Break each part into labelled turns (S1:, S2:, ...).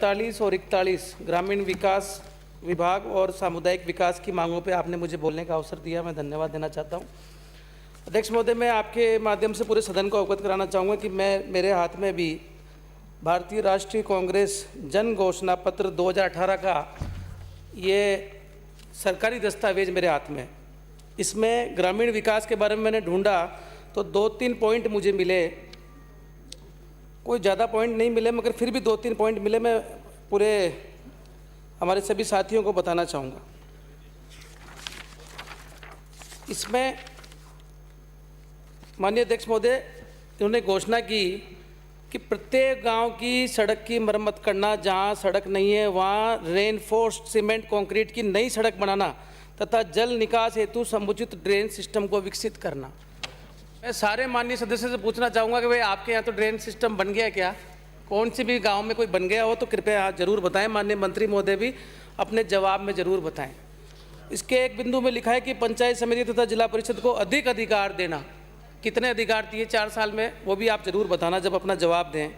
S1: 48 और 41 ग्रामीण विकास विभाग और सामुदायिक विकास की मांगों पे आपने मुझे बोलने का अवसर दिया, मैं धन्यवाद देना चाहता हूँ। अध्यक्ष महोदय, मैं आपके माध्यम से पूरे सदन को अवगत कराना चाहूँगा कि मेरे हाथ में भी भारतीय राष्ट्रीय कांग्रेस जन घोषणा पत्र 2018 का ये सरकारी दस्तावेज मेरे हाथ में। इसमें ग्रामीण विकास के बारे में मैंने ढूंढा तो 2-3 पॉइंट मुझे मिले, कोई ज़्यादा पॉइंट नहीं मिले मगर फिर भी 2-3 पॉइंट मिले। मैं पूरे हमारे सभी साथियों को बताना चाहूँगा। इसमें माननीय अध्यक्ष महोदय, इन्होंने घोषणा की कि प्रत्येक गांव की सड़क की मरम्मत करना, जहां सड़क नहीं है वहां रेनफोर्स्ड सीमेंट कंक्रीट की नई सड़क बनाना तथा जल निकास हेतु समुचित ड्रेन सिस्टम को विकसित करना। मैं सारे माननीय सदस्य से पूछना चाहूँगा कि भाई आपके यहाँ तो ड्रेन सिस्टम बन गया क्या? कौन से भी गांव में कोई बन गया हो तो कृपया जरूर बताएं। माननीय मंत्री महोदय भी अपने जवाब में जरूर बताएं। इसके एक बिंदु में लिखा है कि पंचायत समिति तथा जिला परिषद को अधिक अधिकार देना। कितने अधिकार दिए 4 साल में, वो भी आप जरूर बताना जब अपना जवाब दें।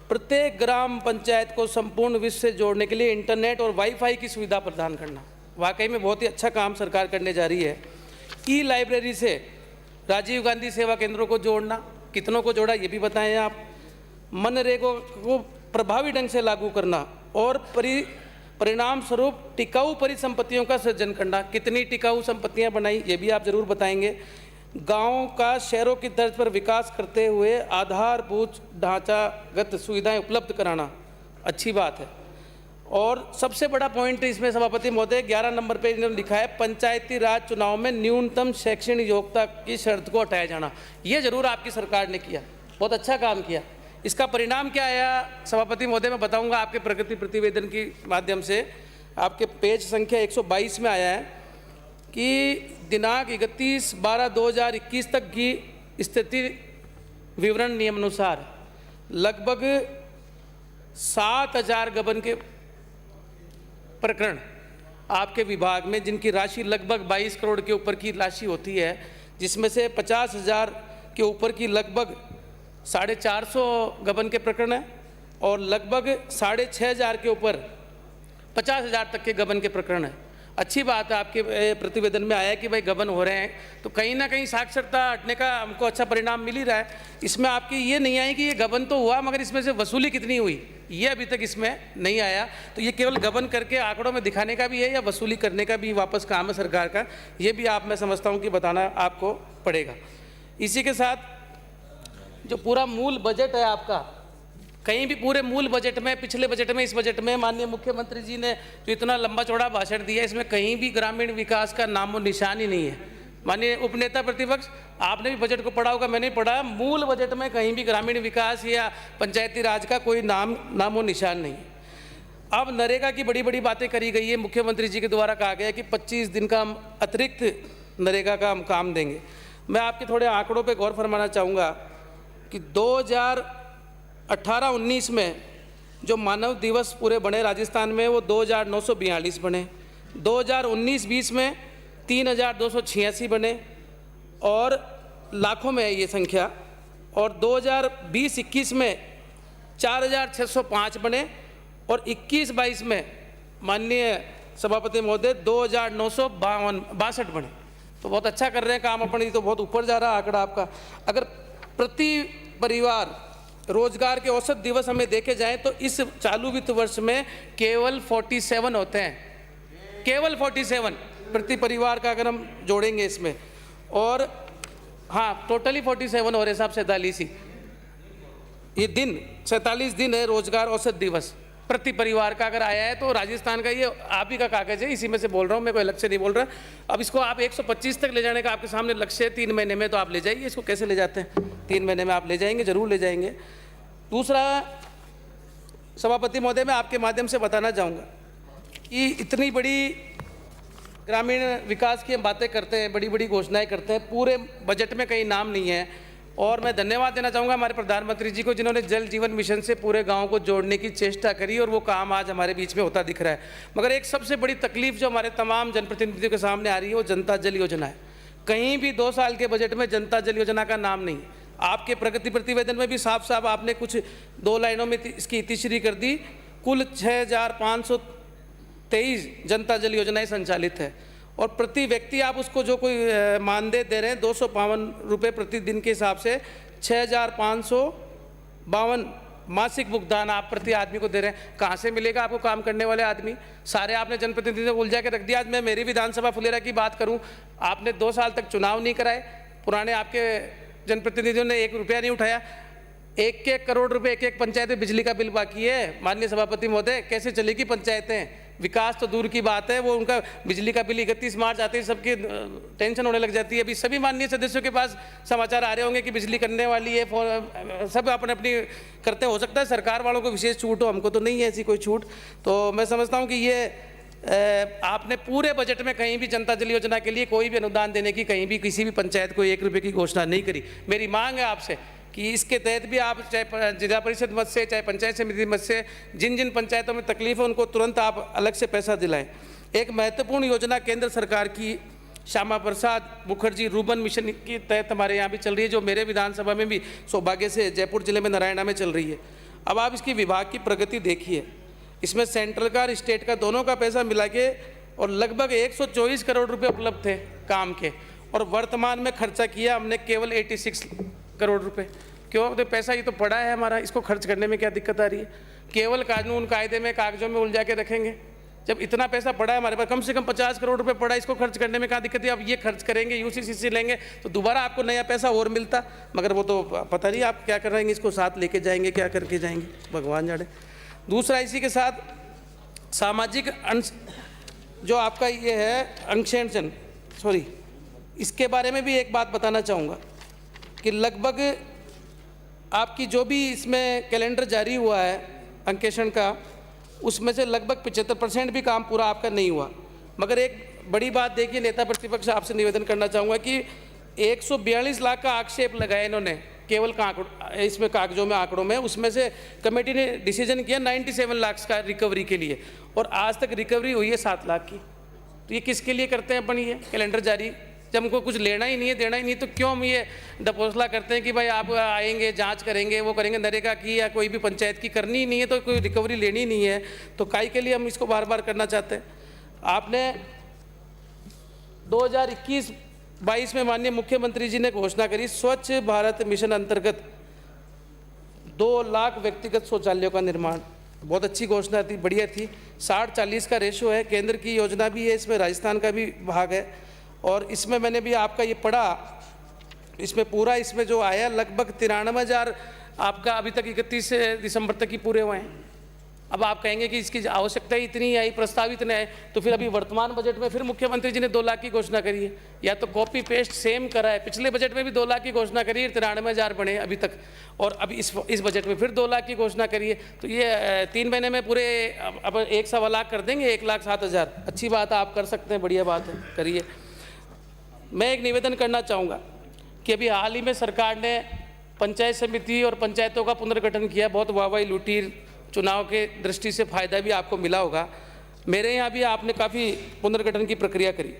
S1: प्रत्येक ग्राम पंचायत को संपूर्ण विश्व से जोड़ने के लिए इंटरनेट और वाईफाई की सुविधा प्रदान करना। वाकई में बहुत ही अच्छा काम सरकार करने जा रही है। ई लाइब्रेरी से राजीव गांधी सेवा केंद्रों को जोड़ना, कितनों को जोड़ा ये भी बताएं आप। मनरेगा को प्रभावी ढंग से लागू करना और परिणाम स्वरूप टिकाऊ परिसंपत्तियों का सृजन करना। कितनी टिकाऊ संपत्तियां बनाई ये भी आप जरूर बताएंगे। गाँव का शहरों की तर्ज पर विकास करते हुए आधारभूत ढांचागत सुविधाएं उपलब्ध कराना, अच्छी बात है। और सबसे बड़ा पॉइंट इसमें सभापति महोदय 11 नंबर पे इन्होंने लिखा है पंचायती राज चुनाव में न्यूनतम शैक्षणिक योग्यता की शर्त को हटाया जाना। ये जरूर आपकी सरकार ने किया, बहुत अच्छा काम किया। इसका परिणाम क्या आया सभापति महोदय मैं बताऊंगा आपके प्रगति प्रतिवेदन के माध्यम से। आपके पेज संख्या 122 में आया है कि दिनांक 31/12/2021 तक की स्थिति विवरण नियमानुसार लगभग 7,000 गबन के प्रकरण आपके विभाग में, जिनकी राशि लगभग 22 करोड़ के ऊपर की राशि होती है, जिसमें से 50,000 के ऊपर की लगभग 450 गबन के प्रकरण है और लगभग 6,500 के ऊपर 50,000 तक के गबन के प्रकरण है। अच्छी बात है आपके प्रतिवेदन में आया कि भाई गबन हो रहे हैं, तो कहीं ना कहीं साक्षरता हटने का हमको अच्छा परिणाम मिल ही रहा है। इसमें आपकी ये नहीं आई कि ये गबन तो हुआ मगर इसमें से वसूली कितनी हुई, ये अभी तक इसमें नहीं आया। तो ये केवल गबन करके आंकड़ों में दिखाने का भी है या वसूली करने का भी वापस काम है सरकार का, ये भी आप मैं समझता हूँ कि बताना आपको पड़ेगा। इसी के साथ जो पूरा मूल बजट है आपका, कहीं भी पूरे मूल बजट में, पिछले बजट में, इस बजट में माननीय मुख्यमंत्री जी ने जो इतना लंबा चौड़ा भाषण दिया, इसमें कहीं भी ग्रामीण विकास का नामो निशान ही नहीं है। माननीय उपनेता प्रतिपक्ष, आपने भी बजट को पढ़ा होगा, मैंने पढ़ा, मूल बजट में कहीं भी ग्रामीण विकास या पंचायती राज का कोई नामो निशान नहीं है। अब नरेगा की बड़ी बड़ी बातें करी गई है। मुख्यमंत्री जी के द्वारा कहा गया कि 25 दिन का हम अतिरिक्त नरेगा का हम काम देंगे। मैं आपके थोड़े आंकड़ों पर गौर फरमाना चाहूँगा कि 2018-19 में जो मानव दिवस पूरे बने राजस्थान में वो 2,942 बने, 2019-20 में 3,286 बने और लाखों में है ये संख्या, और 2020-21 में 4,605 बने और 21-22 में माननीय सभापति महोदय 2,962 बने। तो बहुत अच्छा कर रहे हैं काम अपने, तो बहुत ऊपर जा रहा है आंकड़ा आपका। अगर प्रति परिवार रोजगार के औसत दिवस हमें देखे जाएं तो इस चालू वित्त वर्ष में केवल 47 होते हैं, केवल 47 प्रति परिवार का अगर हम जोड़ेंगे इसमें। और हाँ, टोटली 47 हो रहे साहब, 47 ही ये दिन, 47 दिन है रोजगार औसत दिवस प्रति परिवार का अगर आया है। तो राजस्थान का ये आप ही का कागज है, इसी में से बोल रहा हूँ, मैं कोई अलग से नहीं बोल रहा। अब इसको आप 125 तक ले जाने का आपके सामने लक्ष्य है 3 महीने में, तो आप ले जाइए। इसको कैसे ले जाते हैं? 3 महीने में आप ले जाएंगे, जरूर ले जाएंगे। दूसरा सभापति महोदय, मैं आपके माध्यम से बताना चाहूँगा कि इतनी बड़ी ग्रामीण विकास की हम बातें करते हैं, बड़ी बड़ी घोषणाएं करते हैं, पूरे बजट में कहीं नाम नहीं है। और मैं धन्यवाद देना चाहूँगा हमारे प्रधानमंत्री जी को, जिन्होंने जल जीवन मिशन से पूरे गाँव को जोड़ने की चेष्टा करी और वो काम आज हमारे बीच में होता दिख रहा है। मगर एक सबसे बड़ी तकलीफ जो हमारे तमाम जनप्रतिनिधियों के सामने आ रही है वो जनता जल योजना है। कहीं भी 2 साल के बजट में जनता जल योजना का नाम नहीं। आपके प्रगति प्रतिवेदन में भी साफ साफ आपने कुछ 2 लाइनों में इसकी इतिश्री कर दी कुल 6,523 जनता जल योजनाएं संचालित है और प्रति व्यक्ति आप उसको जो कोई मानदेय दे रहे हैं 252 रुपये प्रतिदिन के हिसाब से 6,552 मासिक भुगतान आप प्रति आदमी को दे रहे हैं। कहाँ से मिलेगा आपको काम करने वाले आदमी? सारे आपने जनप्रतिनिधियों को उलझा के रख दिया। आज मैं मेरी विधानसभा फुलेरा की बात करूं, आपने 2 साल तक चुनाव नहीं कराए, पुराने आपके जनप्रतिनिधियों ने 1 रुपया नहीं उठाया, 1-1 करोड़ रुपए एक पंचायत में बिजली का बिल बाकी है। माननीय सभापति महोदय, कैसे चलेगी पंचायतें? विकास तो दूर की बात है, वो उनका बिजली का बिल 31 मार्च आते ही सबकी टेंशन होने लग जाती है। अभी सभी माननीय सदस्यों के पास समाचार आ रहे होंगे कि बिजली करने वाली है, सब अपने अपनी करते हैं। हो सकता है सरकार वालों को विशेष छूट हो, हमको तो नहीं है ऐसी कोई छूट। तो मैं समझता हूँ कि ये आपने पूरे बजट में कहीं भी जनता जल योजना के लिए कोई भी अनुदान देने की कहीं भी किसी भी पंचायत को 1 रुपये की घोषणा नहीं करी। मेरी मांग है आपसे कि इसके तहत भी आप चाहे जिला परिषद मद से चाहे पंचायत समिति मद से जिन जिन पंचायतों में तकलीफ है उनको तुरंत आप अलग से पैसा दिलाएं। एक महत्वपूर्ण योजना केंद्र सरकार की श्यामा प्रसाद मुखर्जी रूबन मिशन के तहत हमारे यहाँ भी चल रही है, जो मेरे विधानसभा में भी सौभाग्य से जयपुर जिले में नारायणा में चल रही है। अब आप इसकी विभाग की प्रगति देखिए, इसमें सेंट्रल का और स्टेट का दोनों का पैसा मिला के और लगभग 124 करोड़ रुपये उपलब्ध थे काम के, और वर्तमान में खर्चा किया हमने केवल 86 करोड़ रुपए। क्यों? तो पैसा ये तो पड़ा है हमारा, इसको खर्च करने में क्या दिक्कत आ रही है? केवल कानून कायदे में कागजों में उलझा के रखेंगे। जब इतना पैसा पड़ा है हमारे पास, कम से कम 50 करोड़ रुपए पड़ा है, इसको खर्च करने में क्या दिक्कत है? अब ये खर्च करेंगे, यूसीसी से लेंगे तो दोबारा आपको नया पैसा और मिलता, मगर वो तो पता नहीं आप क्या कर रहेंगे, इसको साथ लेके जाएंगे, क्या करके जाएंगे, भगवान जाने। दूसरा, इसी के साथ सामाजिक अंश जो आपका ये है अंशेषण, सॉरी, इसके बारे में भी एक बात बताना चाहूँगा कि लगभग आपकी जो भी इसमें कैलेंडर जारी हुआ है अंकेक्षण का, उसमें से लगभग 75% भी काम पूरा आपका नहीं हुआ। मगर एक बड़ी बात देखिए, नेता प्रतिपक्ष आपसे निवेदन करना चाहूँगा कि 142 लाख का आक्षेप लगाया इन्होंने केवल इसमें कागजों में आंकड़ों में, उसमें से कमेटी ने डिसीजन किया 97 लाख का रिकवरी के लिए, और आज तक रिकवरी हुई है 7 लाख की। तो ये किसके लिए करते हैं अपन ये कैलेंडर जारी? जब हमको कुछ लेना ही नहीं है, देना ही नहीं, तो क्यों हम ये डपोसला करते हैं कि भाई आप आएंगे, जांच करेंगे, वो करेंगे? नरेगा की या कोई भी पंचायत की करनी ही नहीं है तो कोई रिकवरी लेनी नहीं है, तो काई के लिए हम इसको बार बार करना चाहते हैं? आपने 2021-22 में माननीय मुख्यमंत्री जी ने घोषणा करी, स्वच्छ भारत मिशन अंतर्गत 2 लाख व्यक्तिगत शौचालयों का निर्माण। बहुत अच्छी घोषणा थी, बढ़िया थी। 60-40 का रेशो है, केंद्र की योजना भी है, इसमें राजस्थान का भी भाग है। और इसमें मैंने भी आपका ये पढ़ा, इसमें पूरा इसमें जो आया लगभग 93,000 आपका अभी तक 31 दिसंबर तक ही पूरे हुए हैं। अब आप कहेंगे कि इसकी आवश्यकता ही इतनी आई, प्रस्तावित नहीं है, तो फिर अभी वर्तमान बजट में फिर मुख्यमंत्री जी ने 2 लाख की घोषणा करी है, या तो कॉपी पेस्ट सेम करा है। पिछले बजट में भी 2 लाख की घोषणा करी है, 93,000 बने अभी तक, और अभी इस बजट में फिर 2 लाख की घोषणा करी है। तो ये 3 महीने में पूरे अब 1.25 लाख कर देंगे, 1,07,000। अच्छी बात है, आप कर सकते हैं, बढ़िया बात है, करिए। मैं एक निवेदन करना चाहूँगा कि अभी हाल ही में सरकार ने पंचायत समिति और पंचायतों का पुनर्गठन किया, बहुत वाहवाही लूटी, चुनाव के दृष्टि से फायदा भी आपको मिला होगा। मेरे यहाँ भी आपने काफ़ी पुनर्गठन की प्रक्रिया करी,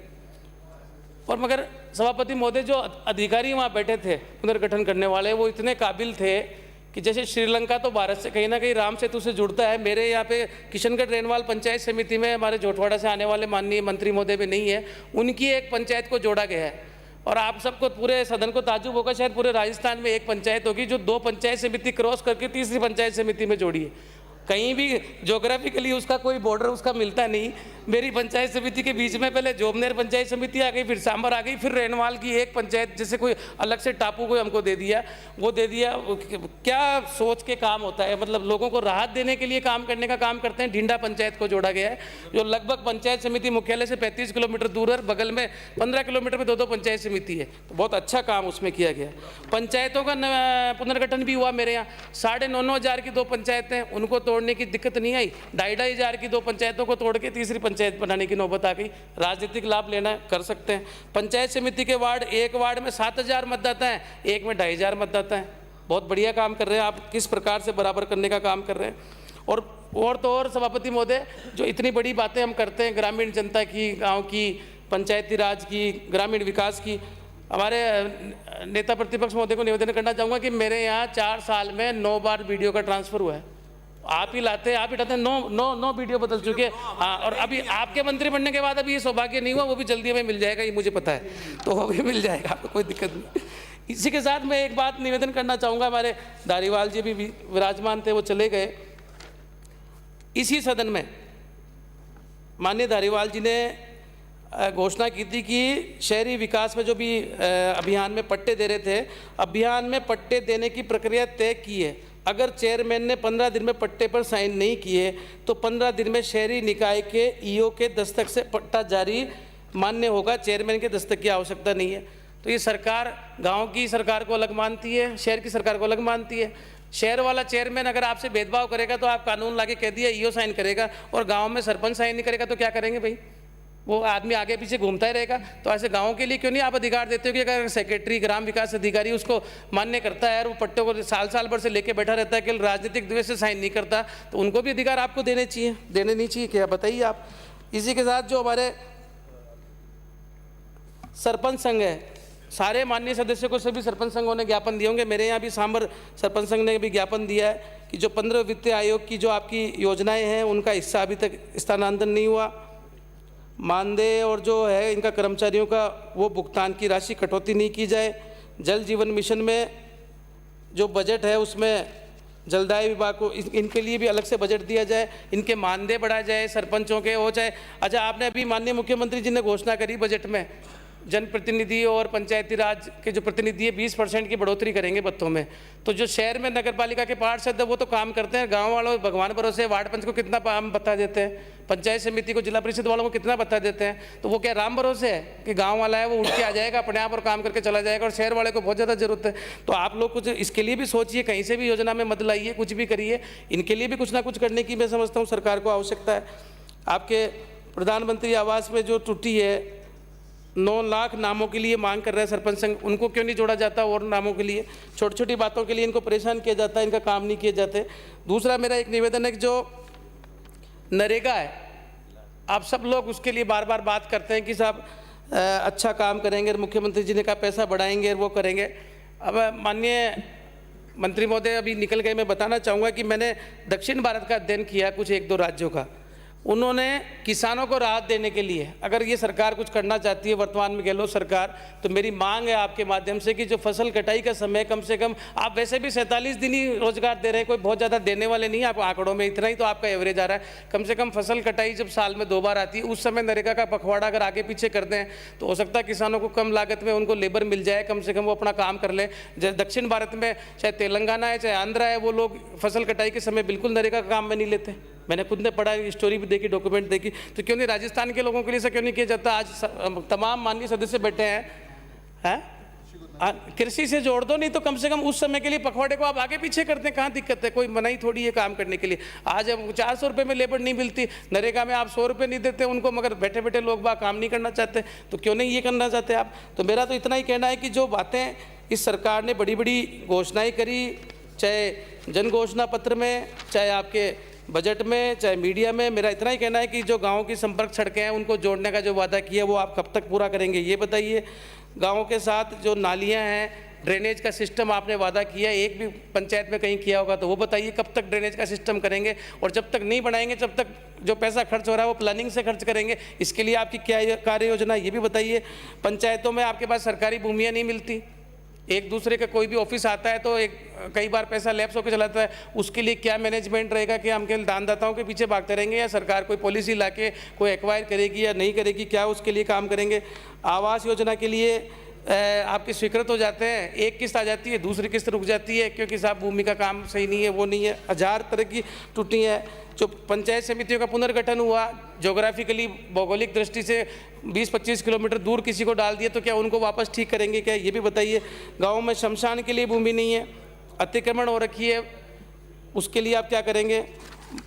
S1: और मगर सभापति महोदय जो अधिकारी वहाँ बैठे थे पुनर्गठन करने वाले, वो इतने काबिल थे कि जैसे श्रीलंका तो भारत से कहीं ना कहीं राम सेतु से जुड़ता है, मेरे यहाँ पे किशनगढ़ रेनवाल पंचायत समिति में हमारे जोटवाड़ा से आने वाले माननीय मंत्री महोदय भी नहीं है, उनकी एक पंचायत को जोड़ा गया है। और आप सबको, पूरे सदन को ताज्जुब होगा, शायद पूरे राजस्थान में एक पंचायत होगी जो 2 पंचायत समिति क्रॉस करके तीसरी पंचायत समिति में जोड़ी है। कहीं भी ज्योग्राफिकली उसका कोई बॉर्डर उसका मिलता नहीं। मेरी पंचायत समिति के बीच में पहले जोबनेर पंचायत समिति आ गई, फिर सांबर आ गई, फिर रेनवाल की एक पंचायत, जैसे कोई अलग से टापू को हमको दे दिया, वो दे दिया। क्या सोच के काम होता है? मतलब लोगों को राहत देने के लिए काम करने का काम करते हैं। ढिंडा पंचायत को जोड़ा गया है, जो लगभग पंचायत समिति मुख्यालय से 35 किलोमीटर दूर है, बगल में 15 किलोमीटर में 2-2 पंचायत समिति है, तो बहुत अच्छा काम उसमें किया गया। पंचायतों का पुनर्गठन भी हुआ मेरे यहाँ। 9,500 की 2 पंचायतें, उनको तोड़ने की दिक्कत नहीं आई। 2,500 की 2 पंचायतों को तोड़ के तीसरी पंचायत बनाने की नौबत आ गई। राजनीतिक लाभ लेना कर सकते हैं। पंचायत समिति के वार्ड, एक वार्ड में 7,000 मतदाता हैं, एक में 2,500 मतदाता हैं। बहुत बढ़िया काम कर रहे हैं आप, किस प्रकार से बराबर करने का काम कर रहे हैं। और तो और सभापति महोदय, जो इतनी बड़ी बातें हम करते हैं ग्रामीण जनता की, गाँव की, पंचायती राज की, ग्रामीण विकास की, हमारे नेता प्रतिपक्ष महोदय को निवेदन करना चाहूँगा कि मेरे यहाँ 4 साल में 9 बार वीडियो का ट्रांसफ़र हुआ है। आप ही लाते हैं, आप ही लाते हैं। 9 वीडियो बदल चुके हैं। हाँ, और अभी आपके मंत्री बनने के बाद अभी ये सौभाग्य नहीं हुआ, वो भी जल्दी हमें मिल जाएगा, ये मुझे पता है, तो वो भी मिल जाएगा, आपको कोई दिक्कत नहीं। इसी के साथ मैं एक बात निवेदन करना चाहूँगा, हमारे धारीवाल जी भी विराजमान थे, वो चले गए। इसी सदन में माननीय धारीवाल जी ने घोषणा की थी कि शहरी विकास में जो भी अभियान में पट्टे दे रहे थे, अभियान में पट्टे देने की प्रक्रिया तय की है। अगर चेयरमैन ने 15 दिन में पट्टे पर साइन नहीं किए तो 15 दिन में शहरी निकाय के ईओ के दस्तक से पट्टा जारी मान्य होगा, चेयरमैन के दस्तक की आवश्यकता नहीं है। तो ये सरकार गांव की सरकार को अलग मानती है, शहर की सरकार को अलग मानती है। शहर वाला चेयरमैन अगर आपसे भेदभाव करेगा तो आप कानून लाके कह दिया ईओ साइन करेगा, और गाँव में सरपंच साइन नहीं करेगा तो क्या करेंगे भाई, वो आदमी आगे पीछे घूमता ही रहेगा। तो ऐसे गांव के लिए क्यों नहीं आप अधिकार देते हो कि अगर सेक्रेटरी ग्राम विकास अधिकारी उसको मान्य करता है और वो पट्टों को साल भर से लेके बैठा रहता है कि राजनीतिक द्वेष से साइन नहीं करता, तो उनको भी अधिकार आपको देने नहीं चाहिए क्या, बताइए आप। इसी के साथ जो हमारे सरपंच संघ है, सारे माननीय सदस्यों को सभी सरपंच संघों ने ज्ञापन दिए होंगे, मेरे यहाँ भी सांबर सरपंच संघ ने भी ज्ञापन दिया है कि जो 15 वित्त आयोग की जो आपकी योजनाएं हैं उनका हिस्सा अभी तक स्थानांतरण नहीं हुआ। मानदेय और जो है इनका कर्मचारियों का वो भुगतान की राशि कटौती नहीं की जाए। जल जीवन मिशन में जो बजट है उसमें जलदाय विभाग को इनके लिए भी अलग से बजट दिया जाए, इनके मानदेय बढ़ाया जाए, सरपंचों के हो जाए। अच्छा, आपने अभी माननीय मुख्यमंत्री जी ने घोषणा करी बजट में जनप्रतिनिधि और पंचायती राज के जो प्रतिनिधि है 20% की बढ़ोतरी करेंगे भत्तों में। तो जो शहर में नगर पालिका के पार्षद है वो तो काम करते हैं, गांव वालों भगवान भरोसे, वार्ड पंच को कितना हम भत्ता देते हैं, पंचायत समिति को जिला परिषद वालों को कितना भत्ता देते हैं, तो वो क्या राम भरोसे है कि गाँव वाला है वो उठ के आ जाएगा अपने आप और काम करके चला जाएगा, और शहर वाले को बहुत ज़्यादा जरूरत है। तो आप लोग कुछ इसके लिए भी सोचिए, कहीं से भी योजना में मत लाइए, कुछ भी करिए, इनके लिए भी कुछ ना कुछ करने की मैं समझता हूँ सरकार को आवश्यकता है। आपके प्रधानमंत्री आवास में जो त्रुटि है, 9 लाख नामों के लिए मांग कर रहे हैं सरपंच संघ, उनको क्यों नहीं जोड़ा जाता और नामों के लिए? छोटी छोटी बातों के लिए इनको परेशान किया जाता है, इनका काम नहीं किए जाते। दूसरा मेरा एक निवेदन है कि जो नरेगा है, आप सब लोग उसके लिए बार बार बात करते हैं कि साहब अच्छा काम करेंगे, मुख्यमंत्री जी ने कहा पैसा बढ़ाएंगे, वो करेंगे। अब माननीय मंत्री महोदय अभी निकल गए, मैं बताना चाहूँगा कि मैंने दक्षिण भारत का अध्ययन किया, कुछ 1-2 राज्यों का। उन्होंने किसानों को राहत देने के लिए, अगर ये सरकार कुछ करना चाहती है वर्तमान में गहलोत सरकार, तो मेरी मांग है आपके माध्यम से कि जो फसल कटाई का समय कम से कम, आप वैसे भी 47 दिन ही रोजगार दे रहे हैं, कोई बहुत ज़्यादा देने वाले नहीं है, आप आंकड़ों में इतना ही तो आपका एवरेज आ रहा है। कम से कम फसल कटाई जब साल में 2 बार आती है, उस समय नरेगा का पखवाड़ा अगर आगे पीछे कर दें तो हो सकता है किसानों को कम लागत में उनको लेबर मिल जाए, कम से कम वो अपना काम कर ले। दक्षिण भारत में चाहे तेलंगाना है चाहे आंध्रा है, वो लोग फसल कटाई के समय बिल्कुल नरेगा का काम में नहीं लेते। मैंने खुद ने पढ़ा, स्टोरी भी देखी, डॉक्यूमेंट देखी। तो क्यों नहीं राजस्थान के लोगों के लिए ऐसा क्यों नहीं किया जाता? आज तमाम माननीय सदस्य बैठे हैं, कृषि से जोड़ दो, नहीं तो कम से कम उस समय के लिए पखवाड़े को आप आगे पीछे करते हैं, कहाँ दिक्कत है? कोई मनाही थोड़ी है काम करने के लिए। आज अब 400 रुपये में लेबर नहीं मिलती, नरेगा में आप 100 रुपये नहीं देते उनको, मगर बैठे बैठे लोग बाग काम नहीं करना चाहते, तो क्यों नहीं ये करना चाहते आप? तो मेरा तो इतना ही कहना है कि जो बातें इस सरकार ने बड़ी बड़ी घोषणाएँ करी, चाहे जन घोषणा पत्र में, चाहे आपके बजट में, चाहे मीडिया में, मेरा इतना ही कहना है कि जो गाँव की संपर्क सड़कें हैं उनको जोड़ने का जो वादा किया वो आप कब तक पूरा करेंगे ये बताइए। गाँव के साथ जो नालियाँ हैं, ड्रेनेज का सिस्टम आपने वादा किया, एक भी पंचायत में कहीं किया होगा तो वो बताइए कब तक ड्रेनेज का सिस्टम करेंगे? और जब तक नहीं बनाएंगे तब तक जो पैसा खर्च हो रहा है वो प्लानिंग से खर्च करेंगे, इसके लिए आपकी क्या कार्य योजना ये भी बताइए। पंचायतों में आपके पास सरकारी भूमियाँ नहीं मिलती, एक दूसरे का कोई भी ऑफिस आता है तो कई बार पैसा लैप्स होकर चलाता है, उसके लिए क्या मैनेजमेंट रहेगा कि हम केवल दानदाताओं के पीछे भागते रहेंगे या सरकार कोई पॉलिसी लाके कोई एक्वायर करेगी या नहीं करेगी, क्या उसके लिए काम करेंगे? आवास योजना के लिए आपके स्वीकृत हो जाते हैं, एक किस्त आ जाती है, दूसरी किस्त रुक जाती है क्योंकि साहब भूमि का काम सही नहीं है, वो नहीं है, 1000 तरह की त्रुटि है। जो पंचायत समितियों का पुनर्गठन हुआ, ज्योग्राफिकली भौगोलिक दृष्टि से 20-25 किलोमीटर दूर किसी को डाल दिया, तो क्या उनको वापस ठीक करेंगे क्या, ये भी बताइए। गाँव में शमशान के लिए भूमि नहीं है, अतिक्रमण हो रखी है, उसके लिए आप क्या करेंगे?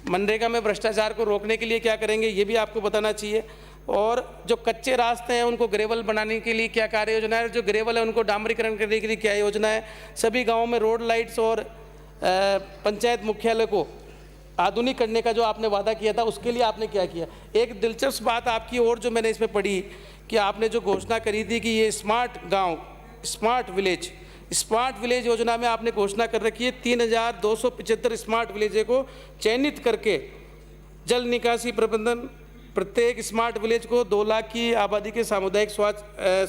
S1: मनरेगा में भ्रष्टाचार को रोकने के लिए क्या करेंगे, ये भी आपको बताना चाहिए। और जो कच्चे रास्ते हैं उनको ग्रेवल बनाने के लिए क्या कार्य योजना है, जो ग्रेवल है उनको डामरीकरण करने के लिए क्या योजना है? सभी गाँवों में रोड लाइट्स और पंचायत मुख्यालय को आधुनिक करने का जो आपने वादा किया था उसके लिए आपने क्या किया? एक दिलचस्प बात आपकी और जो मैंने इसमें पढ़ी कि आपने जो घोषणा करी थी कि ये स्मार्ट गांव, स्मार्ट विलेज, स्मार्ट विलेज योजना में आपने घोषणा कर रखी है 3275 स्मार्ट विलेज को चयनित करके जल निकासी प्रबंधन, प्रत्येक स्मार्ट विलेज को 2 लाख की आबादी के सामुदायिक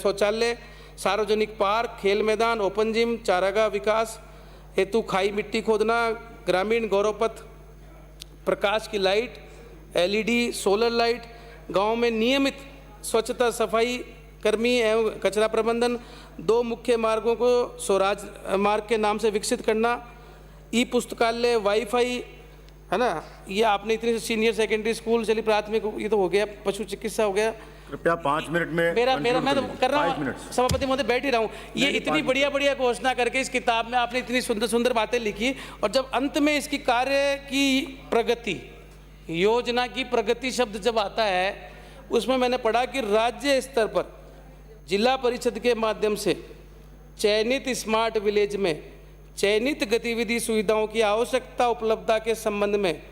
S1: शौचालय, सार्वजनिक पार्क, खेल मैदान, ओपन जिम, चारागाह विकास हेतु खाई मिट्टी खोदना, ग्रामीण गौरव पथ, प्रकाश की लाइट, LED, सोलर लाइट, गांव में नियमित स्वच्छता सफाई कर्मी एवं कचरा प्रबंधन, 2 मुख्य मार्गों को स्वराज मार्ग के नाम से विकसित करना, ई पुस्तकालय, वाईफाई, है ना। ये आपने इतनी सीनियर सेकेंडरी स्कूल चली प्राथमिक, ये तो हो गया, पशु चिकित्सा हो गया।
S2: कृपया 5 मिनट में
S1: मेरा मैं तो कर रहा हूँ, सभापति महोदय बैठ ही रहा हूँ। ये इतनी बढ़िया घोषणा करके इस किताब में आपने इतनी सुंदर बातें लिखी, और जब अंत में इसकी कार्य की प्रगति, योजना की प्रगति शब्द जब आता है, उसमें मैंने पढ़ा कि राज्य स्तर पर जिला परिषद के माध्यम से चयनित स्मार्ट विलेज में चयनित गतिविधि सुविधाओं की आवश्यकता उपलब्धता के संबंध में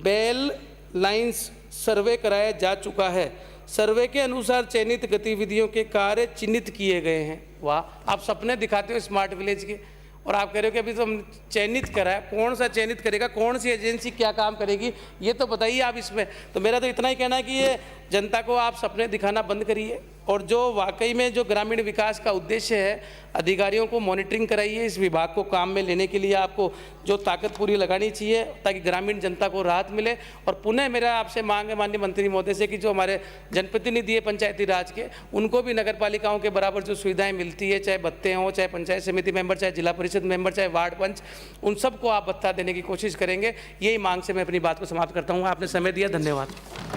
S1: बेल लाइन्स सर्वे कराया जा चुका है। सर्वे के अनुसार चयनित गतिविधियों के कार्य चिन्हित किए गए हैं। वाह, आप सपने दिखाते हो स्मार्ट विलेज के, और आप कह रहे हो कि अभी तो हम चयनित करा है। कौन सा चयनित करेगा, कौन सी एजेंसी क्या काम करेगी, ये तो बताइए आप इसमें। तो मेरा तो इतना ही कहना है कि ये जनता को आप सपने दिखाना बंद करिए, और जो वाकई में जो ग्रामीण विकास का उद्देश्य है, अधिकारियों को मॉनिटरिंग कराइए। इस विभाग को काम में लेने के लिए आपको जो ताकत पूरी लगानी चाहिए, ताकि ग्रामीण जनता को राहत मिले। और पुनः मेरा आपसे मांग है माननीय मंत्री महोदय से कि जो हमारे जनप्रतिनिधि है पंचायती राज के, उनको भी नगर पालिकाओं के बराबर जो सुविधाएं मिलती है, चाहे भत्ते हों, चाहे पंचायत समिति मेंबर, चाहे जिला परिषद मेंबर, चाहे वार्ड पंच, उन सबको आप भत्ता देने की कोशिश करेंगे। यही मांग से मैं अपनी बात को समाप्त करता हूँ। आपने समय दिया, धन्यवाद।